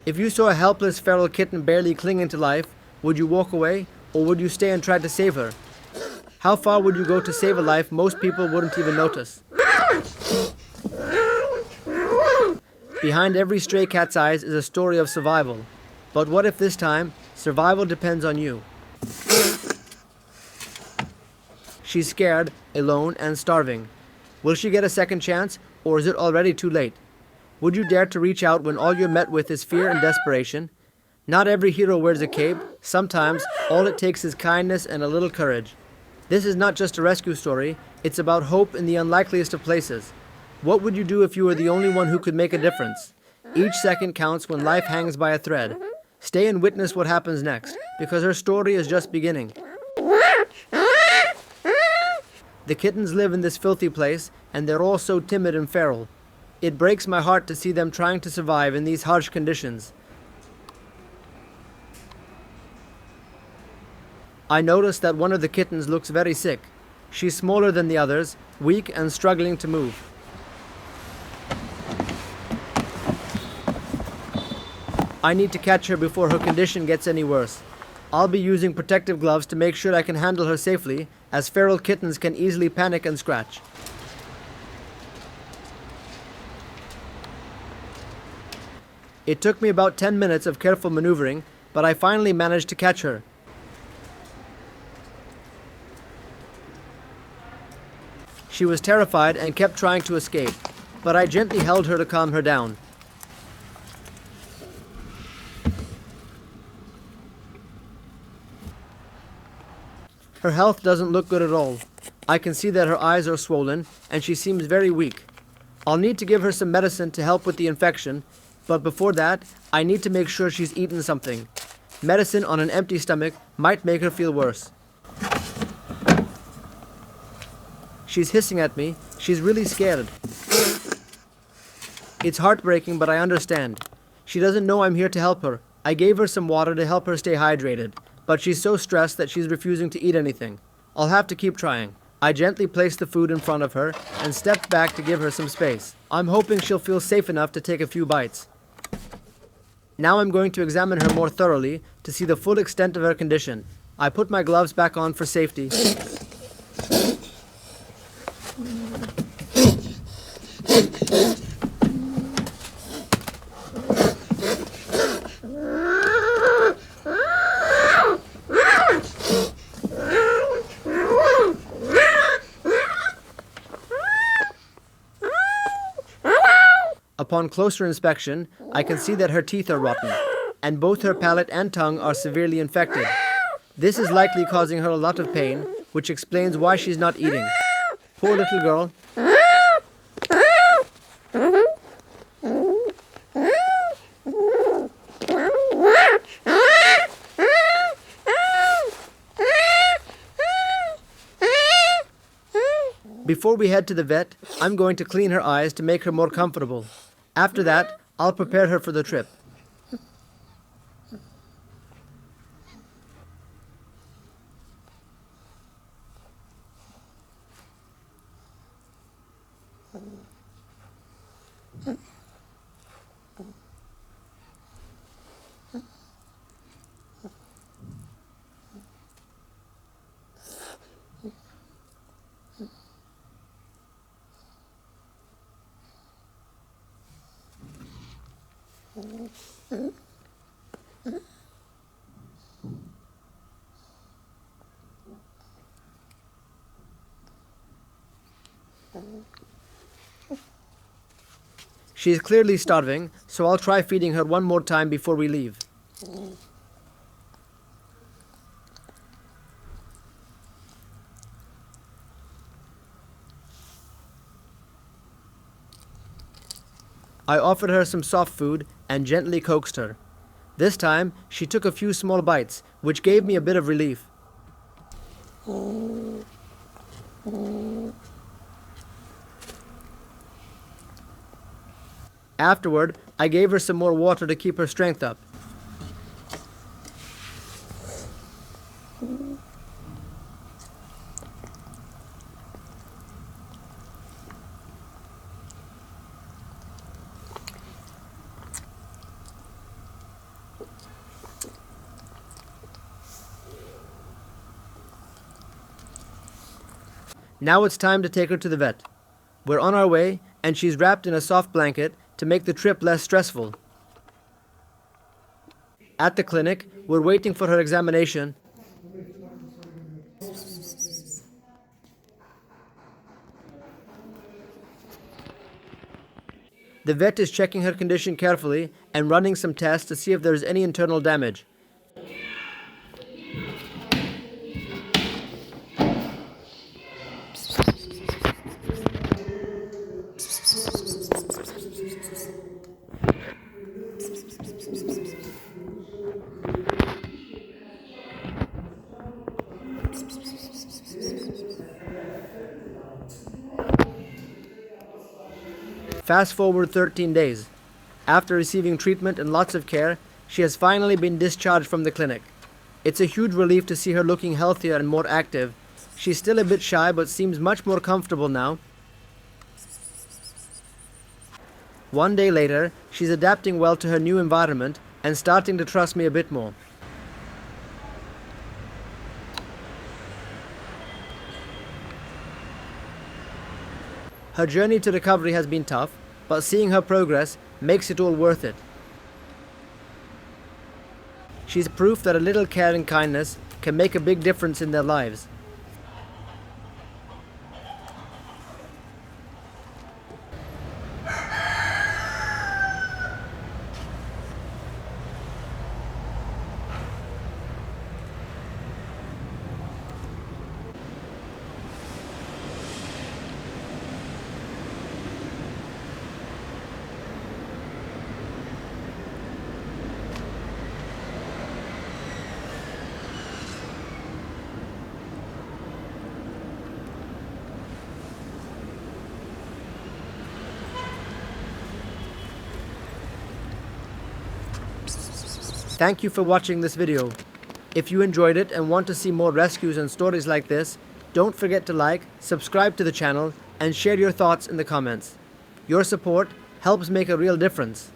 If you saw a helpless feral kitten barely clinging to life, would you walk away or would you stay and try to save her? How far would you go to save a life most people wouldn't even notice? Behind every stray cat's eyes is a story of survival. But what if this time, survival depends on you? She's scared, alone, and starving. Will she get a second chance, or is it already too late? Would you dare to reach out when all you're met with is fear and desperation? Not every hero wears a cape. Sometimes, all it takes is kindness and a little courage. This is not just a rescue story, it's about hope in the unlikeliest of places. What would you do if you were the only one who could make a difference? Each second counts when life hangs by a thread. Stay and witness what happens next, because her story is just beginning. The kittens live in this filthy place, and they're all so timid and feral. It breaks my heart to see them trying to survive in these harsh conditions. I notice that one of the kittens looks very sick. She's smaller than the others, weak and struggling to move. I need to catch her before her condition gets any worse. I'll be using protective gloves to make sure I can handle her safely, as feral kittens can easily panic and scratch. It took me about 10 minutes of careful maneuvering, but I finally managed to catch her. She was terrified and kept trying to escape, but I gently held her to calm her down. Her health doesn't look good at all. I can see that her eyes are swollen and she seems very weak. I'll need to give her some medicine to help with the infection, but before that, I need to make sure she's eaten something. Medicine on an empty stomach might make her feel worse. She's hissing at me. She's really scared. It's heartbreaking, but I understand. She doesn't know I'm here to help her. I gave her some water to help her stay hydrated, but she's so stressed that she's refusing to eat anything. I'll have to keep trying. I gently placed the food in front of her and stepped back to give her some space. I'm hoping she'll feel safe enough to take a few bites. Now I'm going to examine her more thoroughly to see the full extent of her condition. I put my gloves back on for safety. Upon closer inspection, I can see that her teeth are rotten, and both her palate and tongue are severely infected. This is likely causing her a lot of pain, which explains why she's not eating. Poor little girl. Before we head to the vet, I'm going to clean her eyes to make her more comfortable. After that, I'll prepare her for the trip. She is clearly starving, so I'll try feeding her one more time before we leave. I offered her some soft food and gently coaxed her. This time, she took a few small bites, which gave me a bit of relief. Afterward, I gave her some more water to keep her strength up. Now it's time to take her to the vet. We're on our way, and she's wrapped in a soft blanket to make the trip less stressful. At the clinic, we're waiting for her examination. The vet is checking her condition carefully and running some tests to see if there is any internal damage. Fast forward 13 days. After receiving treatment and lots of care, she has finally been discharged from the clinic. It's a huge relief to see her looking healthier and more active. She's still a bit shy but seems much more comfortable now. One day later, she's adapting well to her new environment and starting to trust me a bit more. Her journey to recovery has been tough, but seeing her progress makes it all worth it. She's proof that a little care and kindness can make a big difference in their lives. Thank you for watching this video. If you enjoyed it and want to see more rescues and stories like this, don't forget to like, subscribe to the channel, and share your thoughts in the comments. Your support helps make a real difference.